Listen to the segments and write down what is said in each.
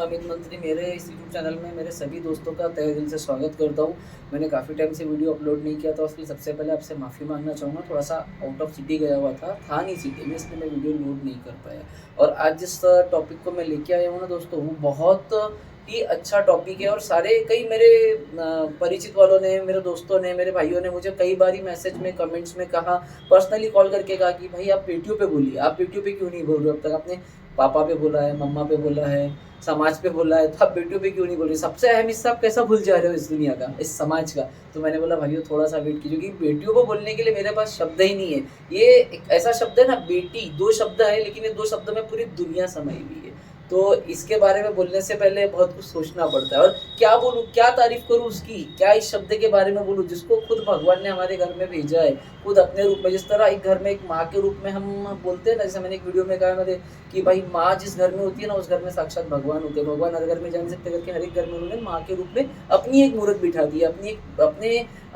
अमित मंत्री। मेरे इस यूट्यूब चैनल में मेरे सभी दोस्तों का तहे दिल से स्वागत करता हूँ। मैंने काफ़ी टाइम से वीडियो अपलोड नहीं किया था, उसके लिए सबसे पहले आपसे माफ़ी मांगना चाहूँगा। थोड़ा-सा आउट ऑफ सिटी गया हुआ था नहीं सिटी में, इसलिए मैं वीडियो लोड नहीं कर पाया। और आज जिस टॉपिक को मैं लेके आया हूँ ना दोस्तों, वो बहुत ही अच्छा टॉपिक है। और कई मेरे परिचित वालों ने, मेरे दोस्तों ने, मेरे भाइयों ने मुझे कई बार ही मैसेज में, कमेंट्स में कहा, पर्सनली कॉल करके कहा कि भाई आप बेटियों पे बोलिए, आप बेटियों पे क्यों नहीं बोल रहे हो? अब तक आपने पापा पे बोला है, मम्मा पे बोला है, समाज पे बोला है, तो आप बेटियों पे क्यों नहीं बोल रहे? सबसे अहम हिस्सा आप कैसा भूल जा रहे हो इस दुनिया का, इस समाज का। तो मैंने बोला भाइयों थोड़ा-सा वेट कीजिए, क्योंकि बेटियों को बोलने के लिए मेरे पास शब्द ही नहीं है। ये एक ऐसा शब्द है ना, बेटी, 2 शब्द है, लेकिन ये 2 शब्दों में पूरी दुनिया समाई हुई है। तो इसके बारे में बोलने से पहले बहुत कुछ सोचना पड़ता है। और क्या बोलूँ, क्या तारीफ़ करूँ उसकी, क्या इस शब्द के बारे में बोलूँ जिसको खुद भगवान ने हमारे घर में भेजा है, खुद अपने रूप में। जिस तरह एक घर में एक माँ के रूप में हम बोलते हैं ना, जैसे मैंने एक वीडियो में कहा मेरे कि भाई माँ जिस घर में होती है ना, उस घर में साक्षात भगवान होते हैं। भगवान हर घर में जा नहीं सकते करके हर एक घर में उन्होंने माँ के रूप में अपनी एक मूरत बिठा दी है,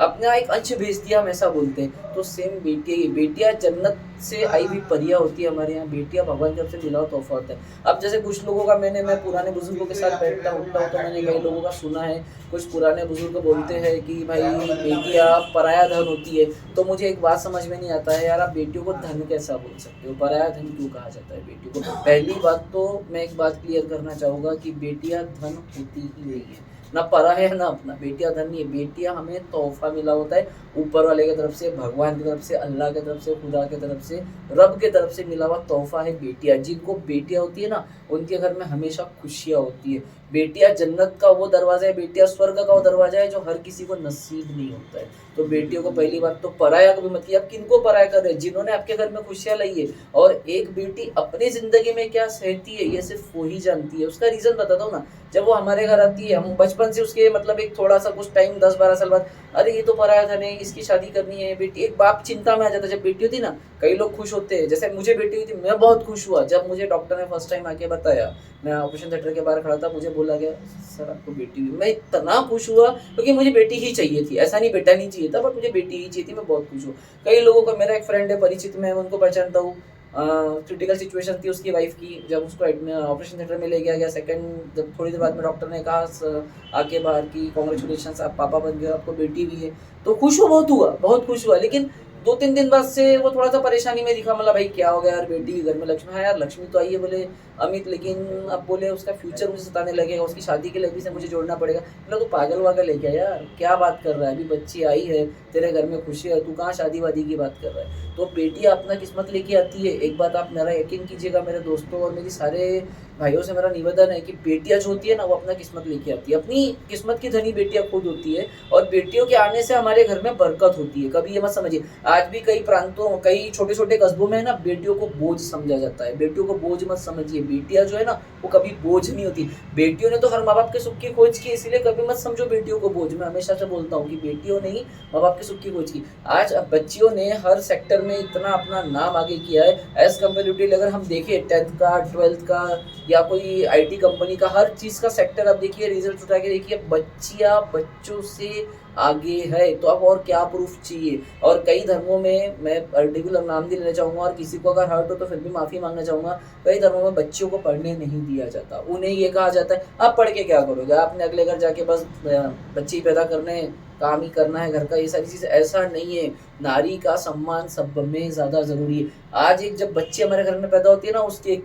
अपना एक अंश भेज दिया, हम ऐसा बोलते हैं। तो सेम बेटियाँ जन्नत से आई हुई परियाँ होती है हमारे यहाँ। बेटियाँ भगवान की तरफ से मिला हुआ तोहफ़ा होता है। अब जैसे कुछ लोगों का मैं पुराने बुजुर्गों के साथ बैठता उठता हूँ, तो मैंने कई लोगों का सुना है, कुछ पुराने बुजुर्ग बोलते हैं कि भाई बेटियाँ पराया धन होती है। तो मुझे एक बात समझ में नहीं आता है यार, आप बेटियों को धन कैसा बोल सकते हो? पराया धन क्यों कहा जाता है बेटियों को? पहली बात तो मैं एक बात क्लियर करना चाहूँगा कि बेटियाँ धन होती ही नहीं है। ना परा है ना अपना। बेटियाँ धन नहीं है, बेटियाँ हमें तोहफ़ा मिला होता है ऊपर वाले की तरफ से, भगवान की तरफ से, अल्लाह की तरफ से, खुदा की तरफ से, रब की तरफ से मिला हुआ तोहफ़ा है बेटियाँ। जिनको बेटियाँ होती है ना, उनके घर में हमेशा खुशियाँ होती है। बेटियाँ जन्नत का वो दरवाज़ा है, बेटियाँ स्वर्ग का वो दरवाज़ा है जो हर किसी को नसीब नहीं होता है। तो बेटियों को पहली बात तो पराया कभी मत कीजिए। आप किनको पराया कर रहे हैं? जिन्होंने आपके घर में खुशियाँ लाई है। और एक बेटी अपनी ज़िंदगी में क्या सहती है, ये सिर्फ़ वो ही जानती है। उसका रीज़न बताता हूँ ना, जब वो हमारे घर आती है, हम बचपन से उसके मतलब एक थोड़ा-सा कुछ टाइम 10-12 साल बाद, अरे ये तो पराया धन है, इसकी शादी करनी है बेटी। एक बाप चिंता में आ जाता है। जब बेटी होती ना, कई लोग खुश होते हैं। जैसे मुझे बेटी हुई थी, मैं बहुत खुश हुआ जब मुझे डॉक्टर ने फर्स्ट टाइम आके बताया। मैं ऑपरेशन थिएटर के बाहर खड़ा था, मुझे बोला गया सर आपको बेटी हुई। मैं इतना खुश हुआ क्योंकि मुझे बेटी ही चाहिए थी। ऐसा नहीं बेटा नहीं चाहिए था, बट मुझे बेटी ही चाहिए थी। मैं बहुत खुश हुआ। कई लोगों को, मेरा एक फ्रेंड है परिचित में, मैं उनको पहचानता हूँ। क्रिटिकल सिचुएशन थी उसकी वाइफ की, जब उसको ऑपरेशन थिएटर में ले गया गया। सेकंड जब थोड़ी देर बाद में डॉक्टर ने कहा आके बाहर की कांग्रेचुलेशंस, आप पापा बन गए, आपको बेटी भी है। तो खुश हुआ, बहुत खुश हुआ। लेकिन 2-3 दिन बाद से वो थोड़ा-सा परेशानी में दिखा। मतलब भाई क्या हो गया यार, बेटी घर में लक्ष्मी। हाँ यार, लक्ष्मी तो आई है बोले अमित, लेकिन अब बोले उसका फ्यूचर मुझे सताने लगेगा, उसकी शादी के लिए अभी से मुझे जोड़ना पड़ेगा। मतलब तू पागल-वागल है क्या यार? क्या बात कर रहा है? अभी बच्ची आई है, तेरे घर में खुशी है, तू कहाँ शादी-वादी की बात कर रहा है? तो बेटियाँ अपना किस्मत लेके आती है। एक बात आप मेरा यकीन कीजिएगा मेरे दोस्तों, और मेरी सारे भाइयों से मेरा निवेदन है कि बेटियाँ जो होती है ना, वो अपना किस्मत लेके आती है। अपनी किस्मत की धनी बेटियाँ खुद होती है। और बेटियों के आने से हमारे घर में बरकत होती है। कभी ये मत समझिए, आज भी कई प्रांतों, कई छोटे-छोटे कस्बों में ना बेटियों को बोझ समझा जाता है। बेटियों को बोझ मत समझिए। बेटियाँ जो है ना, वो कभी बोझ नहीं होती। बेटियों ने तो हर माँ-बाप के सुख की खोज की है, इसीलिए कभी मत समझो बेटियों को बोझ। मैं हमेशा से बोलता हूँ कि बेटियों ने ही माँ-बाप के सुख की खोज की। आज बच्चियों ने हर सेक्टर में इतना अपना नाम आगे किया है, एज़ कंपैरेटिवली अगर हम देखें 10th का, 12th का, या कोई आईटी कंपनी का, हर चीज़ का सेक्टर आप देखिए, रिजल्ट उठा के देखिए, बच्चियाँ बच्चों से आगे है। तो अब और क्या प्रूफ चाहिए? और कई धर्मों में, मैं पर्टिकुलर नाम नहीं लेना चाहूँगा, और किसी को अगर हर्ट हो तो फिर भी माफ़ी माँगना चाहूँगा। कई धर्मों में बच्चियों को पढ़ने नहीं दिया जाता। उन्हें ये कहा जाता है आप पढ़ के क्या करोगे? आपने अगले घर जाके बस बच्चे पैदा करने, काम ही करना है घर का, ये सारी चीज़ें। ऐसा नहीं है। नारी का सम्मान सब में ज़्यादा ज़रूरी है। आज एक जब बच्ची हमारे घर में पैदा होती है ना, उसके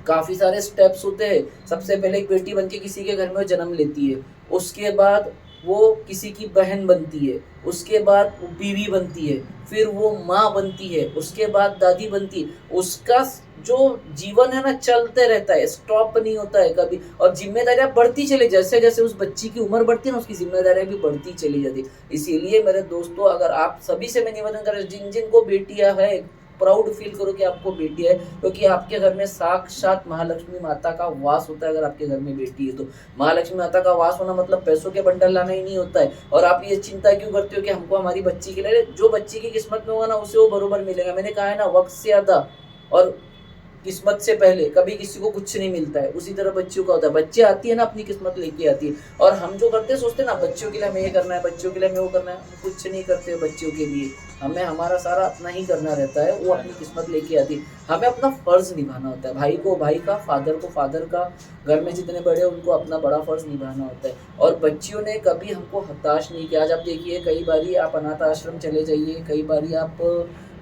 काफ़ी सारे स्टेप्स होते हैं। सबसे पहले एक बेटी बन के किसी के घर में जन्म लेती है। उसके बाद वो किसी की बहन बनती है। उसके बाद वो बीवी बनती है। फिर वो माँ बनती है। उसके बाद दादी बनती है। उसका जो जीवन है ना, चलते रहता है, स्टॉप नहीं होता है कभी। और ज़िम्मेदारियाँ बढ़ती चली, जैसे-जैसे उस बच्ची की उम्र बढ़ती है ना, उसकी ज़िम्मेदारियाँ भी बढ़ती चली जाती है। इसीलिए मेरे दोस्तों, अगर आप सभी से मैं निवेदन कर रहा हूँ, जिन-जिन को बेटियाँ हैं, प्राउड फील करो कि आपको बेटी है, क्योंकि आपके घर में साक्षात महालक्ष्मी माता का वास होता है। अगर आपके घर में बेटी है तो महालक्ष्मी माता का वास होना मतलब पैसों के बंडल लाना ही नहीं होता है। और आप ये चिंता क्यों करते हो कि हमको हमारी बच्ची के लिए, जो बच्ची की किस्मत में होगा ना, उसे वो बरोबर मिलेगा। मैंने कहा है ना, वक्त से ज़्यादा और किस्मत से पहले कभी किसी को कुछ नहीं मिलता है, उसी तरह बच्चियों का होता है। बच्चे आती है ना अपनी किस्मत लेके आती है, और हम जो करते हैं सोचते हैं ना बच्चों के लिए हमें ये करना है, बच्चों के लिए हमें वो करना है, हम कुछ नहीं करते बच्चों के लिए। हमें हमारा सारा अपना ही करना रहता है, वो अपनी किस्मत लेके आती है। हमें अपना फर्ज निभाना होता है, भाई को भाई का, फादर को फादर का, घर में जितने बड़े हैं उनको अपना बड़ा फर्ज निभाना होता है। और बच्चियों ने कभी हमको हताश नहीं किया। आज आप देखिए कई बारी आप अनाथ आश्रम चले जाइए, कई बारी आप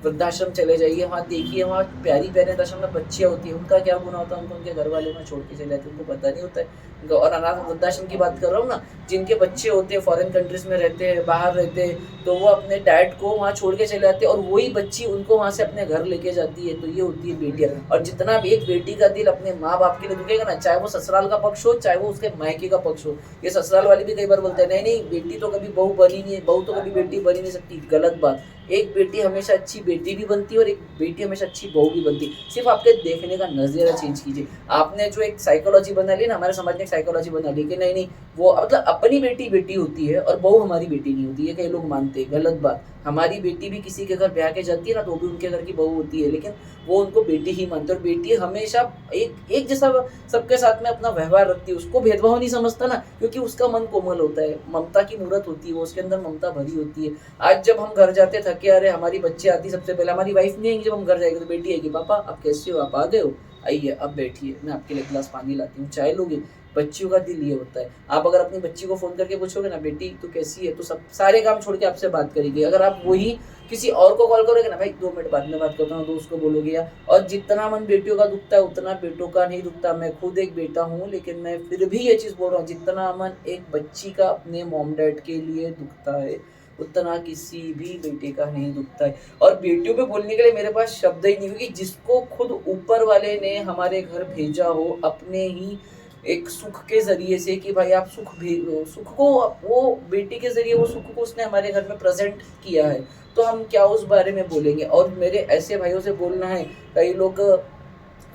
वृद्धाश्रम चले जाइए, वहाँ देखिए वहाँ प्यारी प्यारे दशम में बच्चियाँ होती हैं, उनका क्या गुना होता है, उनको उनके घर वाले में छोड़ के चले जाते हैं, उनको पता नहीं होता है। और अनाथ वृद्धाश्रम की बात कर रहा हूँ ना, जिनके बच्चे होते हैं फॉरेन कंट्रीज में रहते हैं, बाहर रहते हैं, तो वो अपने डैड को वहाँ छोड़ के चले जाते हैं, और वही बच्ची उनको वहाँ से अपने घर लेके जाती है। तो ये होती है बेटियाँ। और जितना भी एक बेटी का दिल अपने माँ बाप के लिए दुखेगा ना, चाहे वो ससुराल का पक्ष हो, चाहे वो उसके मायके का पक्ष हो। ये ससुराल वाले भी कई बार बोलते हैं नहीं नहीं बेटी तो कभी बहू बनी नहीं है, बहू तो कभी बेटी बनी नहीं सकती। गलत बात। एक बेटी हमेशा अच्छी बेटी भी बनती है और एक बेटी हमेशा अच्छी बहू भी बनती है। सिर्फ आपके देखने का नजरिया चेंज कीजिए। आपने जो एक साइकोलॉजी बना ली ना, हमारे समाज ने एक साइकोलॉजी बना ली कि नहीं नहीं वो मतलब अपनी बेटी बेटी होती है और बहू हमारी बेटी नहीं होती है, कई लोग मानते हैं। गलत बात। हमारी बेटी भी किसी के घर ब्याह के जाती है ना, तो भी उनके घर की बहू होती है, लेकिन वो उनको बेटी ही मानते हैं। और बेटी हमेशा एक जैसा सबके साथ में अपना व्यवहार रखती है, उसको भेदभाव नहीं समझता ना, क्योंकि उसका मन कोमल होता है, ममता की मूर्त होती है, वो उसके अंदर ममता भरी होती है। आज जब हम घर जाते थके, अरे हमारी बच्ची आती, सबसे पहले हमारी वाइफ नहीं आएगी, जब हम घर जाएंगे तो बेटी आएगी, पापा आप कैसे हो, आप आ गए हो, आइए अब बैठिए, मैं आपके लिए गिलास पानी लाती हूँ, चाय लोगे। बच्चियों का दिल ये होता है। आप अगर अपनी बच्ची को फोन करके पूछोगे ना बेटी तू कैसी है, तो सब सारे काम छोड़ के आपसे बात करेगी। अगर आप वही किसी और को कॉल करोगे ना, भाई 2 मिनट बाद में बात करता हूँ, तो उसको बोलोगे यार। और जितना मन बेटियों का दुखता है उतना बेटों का नहीं दुखता। मैं खुद एक बेटा हूँ, लेकिन मैं फिर भी ये चीज़ बोल रहा हूँ, जितना मन एक बच्ची का अपने मॉम डैड के लिए दुखता है उतना किसी भी बेटे का नहीं दुखता है। और बेटियों पे बोलने के लिए मेरे पास शब्द ही नहीं, क्योंकि जिसको खुद ऊपर वाले ने हमारे घर भेजा हो अपने ही एक सुख के जरिए से, कि भाई आप सुख भेजो, सुख को वो बेटी के जरिए वो सुख को उसने हमारे घर में प्रेजेंट किया है, तो हम क्या उस बारे में बोलेंगे। और मेरे ऐसे भाइयों से बोलना है, कई लोग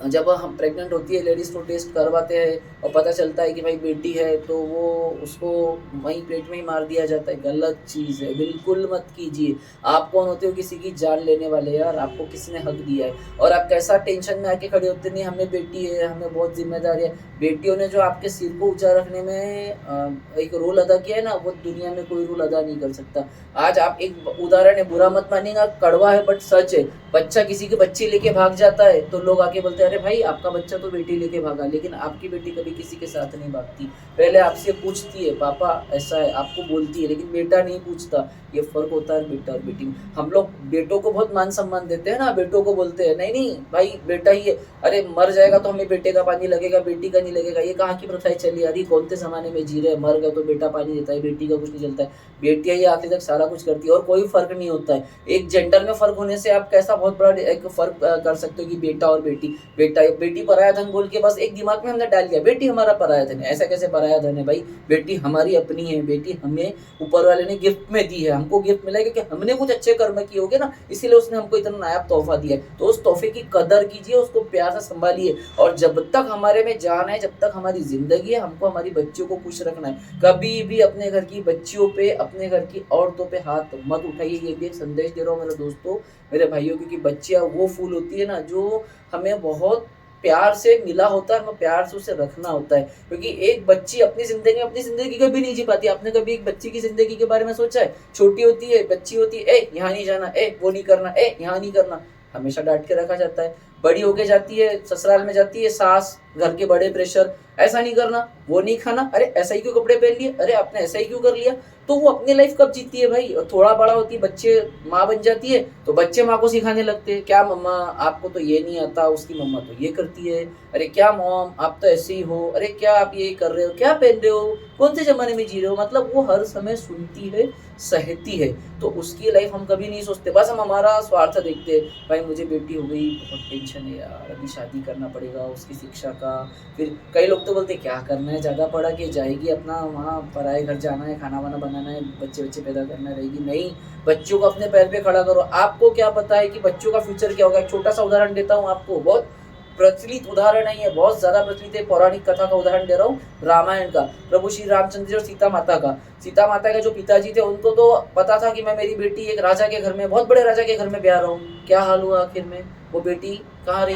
जब हम प्रेग्नेंट होती है लेडीज़ को टेस्ट करवाते हैं और पता चलता है कि भाई बेटी है, तो वो उसको वहीं पेट में ही मार दिया जाता है। गलत चीज़ है, बिल्कुल मत कीजिए। आप कौन होते हो किसी की जान लेने वाले यार, आपको किसने हक दिया है। और आप कैसा टेंशन में आके खड़े होते, नहीं हमें बेटी है, हमें बहुत जिम्मेदारी है। बेटियों ने जो आपके सिर को ऊंचा रखने में एक रोल अदा किया है ना, वो दुनिया में कोई रोल अदा नहीं कर सकता। आज आप एक उदाहरण है, बुरा मत मानिएगा, कड़वा है बट सच है। बच्चा किसी की बच्ची लेके भाग जाता है तो लोग आके बोलते हैं अरे भाई आपका बच्चा तो बेटी लेके भागा, लेकिन आपकी बेटी कभी किसी के साथ नहीं भागती। पहले आपसे पूछती है पापा ऐसा है, आपको बोलती है, लेकिन बेटा नहीं पूछता। ये फर्क होता है बेटा और बेटी में। हम लोग बेटों को बहुत मान सम्मान देते हैं ना, बेटों को बोलते हैं नहीं नहीं भाई बेटा ही है, अरे मर जाएगा तो हमें बेटे का पानी लगेगा, बेटी का नहीं लगेगा। ये कहाँ की प्रथाएं चली आ रही, कौन से जमाने में जी रहे हैं। मर गए तो बेटा पानी देता है, बेटी का कुछ नहीं चलता है। बेटियां ही आखिर तक सारा कुछ करती है और कोई फर्क नहीं होता है। एक जेंडर में फर्क होने से आप कैसा बहुत बड़ा एक फर्क कर सकते हो कि बेटा और बेटी, बेटा बेटी पराया धन बोल के बस एक दिमाग में हमने डाल दिया बेटी हमारा पराया धन है। ऐसा कैसे पराया धन है भाई, बेटी हमारी अपनी है, बेटी हमें ऊपर वाले ने गिफ्ट में दी है, हमको गिफ्ट मिला है क्योंकि हमने कुछ अच्छे कर्म किए होंगे ना, इसीलिए उसने हमको इतना नायाब तोहफा दिया है। तो उस तोहफे की कदर कीजिए, उसको प्यार से संभालिए। और जब तक हमारे में जान है, जब तक हमारी जिंदगी है, हमको हमारी बच्चियों को खुश रखना है। कभी भी अपने घर की बच्चियों पे, अपने घर की औरतों पे हाथ मत उठाइए। ये भी एक संदेश दे रहा हूँ मेरे दोस्तों, मेरे भाइयों, क्योंकि बच्चियां वो फूल होती है ना जो हमें बहुत प्यार से मिला होता है, हमें प्यार से उसे रखना होता है। क्योंकि एक बच्ची अपनी जिंदगी कभी नहीं जी पाती। आपने कभी एक बच्ची की जिंदगी के बारे में सोचा है? छोटी होती है, बच्ची होती है, ए यहाँ नहीं जाना, ए वो नहीं करना, ए यहाँ नहीं करना, हमेशा डांट के रखा जाता है। बड़ी होके जाती है, ससुराल में जाती है, सास, घर के बड़े प्रेशर, ऐसा नहीं करना, वो नहीं खाना, अरे ऐसा ही क्यों कपड़े पहन लिए, अरे आपने ऐसा ही क्यों कर लिया। तो वो अपनी लाइफ कब जीती है भाई। और थोड़ा बड़ा होती है, बच्चे माँ बन जाती है, तो बच्चे माँ को सिखाने लगते हैं, क्या मम्मा आपको तो ये नहीं आता, उसकी मम्मा तो ये करती है, अरे क्या मॉम आप तो ऐसे ही हो, अरे क्या आप ये कर रहे हो, क्या पहन रहे हो, कौन से जमाने में जी रहे हो। मतलब वो हर समय सुनती है, सहती है। तो उसकी लाइफ हम कभी नहीं सोचते, बस हम हमारा स्वार्थ देखते हैं। भाई मुझे बेटी हो गई, बहुत टेंशन है यार, अभी शादी करना पड़ेगा, उसकी शिक्षा का। फिर कई लोग तो बोलते क्या करना है, ज़्यादा पढ़ा के जाएगी अपना वहाँ पराए घर जाना है, खाना वाना बनाना है, बच्चे बच्चे पैदा करना रहेगी। नहीं, बच्चों को अपने पैर पे खड़ा करो। आपको क्या पता है कि बच्चों का फ्यूचर क्या होगा। एक छोटा सा उदाहरण देता हूँ आपको, बहुत प्रचलित उदाहरण है, ये बहुत ज्यादा प्रचलित है, पौराणिक कथा का उदाहरण दे रहा हूँ, रामायण का। प्रभु श्री रामचंद्र जी और सीता माता का। सीता माता के जो पिताजी थे उनको तो पता था कि मैं मेरी बेटी एक राजा के घर में, बहुत बड़े राजा के घर में ब्याह रहा हूँ। क्या हाल हुआ आखिर में, वो बेटी कहाँ रही,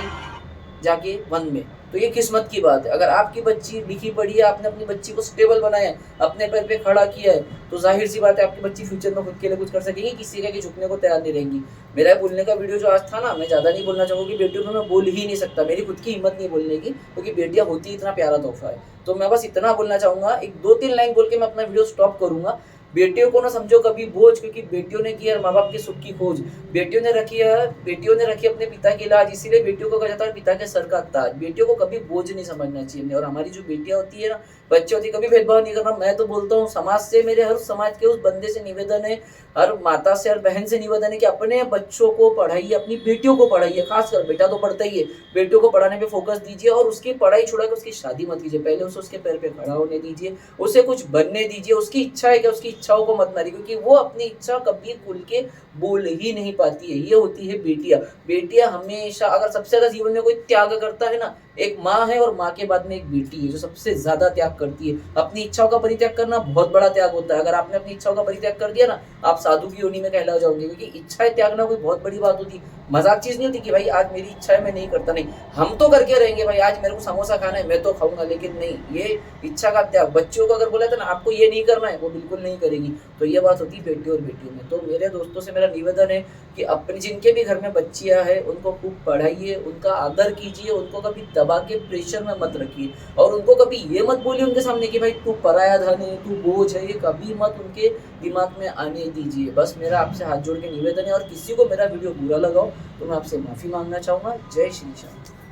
जाके 1 में, तो ये किस्मत की बात है। अगर आपकी बच्ची लिखी पढ़ी है, आपने अपनी बच्ची को स्टेबल बनाया है, अपने पैर पे खड़ा किया है, तो जाहिर सी बात है आपकी बच्ची फ्यूचर में खुद के लिए कुछ कर सकेगी, किसी के आगे झुकने को तैयार नहीं रहेंगी। मेरा बोलने का वीडियो जो आज था ना, मैं ज़्यादा नहीं बोलना चाहूँगा कि बेटियों को मैं बोल ही नहीं सकता, मेरी खुद की हिम्मत नहीं बोलने की, क्योंकि बेटियाँ होती इतना प्यारा तोहफा है। तो मैं बस इतना बोलना चाहूँगा, एक 2-3 लाइन बोल के मैं अपना वीडियो स्टॉप करूँगा। बेटियों को ना समझो कभी बोझ, क्योंकि बेटियों ने की है माँ बाप के सुख की खोज, बेटियों ने रखी अपने पिता की लाज, इसीलिए बेटियों को कहा जाता है पिता के सर का ताज। बेटियों को कभी बोझ नहीं समझना चाहिए। और हमारी जो बेटियां होती है ना, बच्चे होती है, कभी भेदभाव नहीं करना। मैं तो बोलता हूँ समाज से, मेरे हर समाज के उस बंदे से निवेदन है, हर माता से, हर बहन से निवेदन है कि अपने बच्चों को पढ़ाइए, अपनी बेटियों को पढ़ाइए। खासकर बेटा तो पढ़ता ही है, बेटियों को पढ़ाने पे फोकस दीजिए, और उसकी पढ़ाई छुड़ा के उसकी शादी मत कीजिए। पहले उसे उसके पैर पे खड़ा होने दीजिए, उसे कुछ बनने दीजिए। उसकी इच्छा है कि उसकी इच्छाओं को मत मारिए, क्योंकि वो अपनी इच्छा कभी खुल के बोल ही नहीं पाती है। ये होती है बेटियां। बेटियां हमेशा, अगर सबसे ज्यादा जीवन में कोई त्याग करता है ना, एक माँ है, और माँ के बाद में एक बेटी है जो सबसे ज्यादा त्याग करती है। अपनी इच्छाओं का परित्याग करना बहुत बड़ा त्याग होता है। अगर आपने अपनी इच्छाओं का परित्याग कर दिया ना, आप साधु की योनि में कहला जाओगे, क्योंकि इच्छाएं त्यागना कोई बहुत बड़ी बात होती, मजाक चीज नहीं होती कि भाई आज मेरी इच्छा है मैं नहीं करता। नहीं, हम तो करके रहेंगे भाई, आज मेरे को समोसा खाना है मैं तो खाऊंगा, लेकिन नहीं, ये इच्छा का त्याग। बच्चों को अगर बोला था ना आपको ये नहीं करना है, वो बिल्कुल नहीं करेगी। तो ये बात होती है बेटियों और बेटियों में। तो मेरे दोस्तों से मेरा निवेदन है कि अपने जिनके भी घर में बच्चियां हैं उनको खूब पढ़ाइए, उनका आदर कीजिए, उनको कभी दबा के प्रेशर में मत रखिए, और उनको कभी ये मत बोलिए उनके सामने कि भाई तू पराया धन है, तू बोझ है। ये कभी मत उनके दिमाग में आने दीजिए। बस मेरा आपसे हाथ जोड़ के निवेदन है, और किसी को मेरा वीडियो बुरा लगा हो तो मैं आपसे माफी मांगना चाहूंगा। जय श्री श्याम।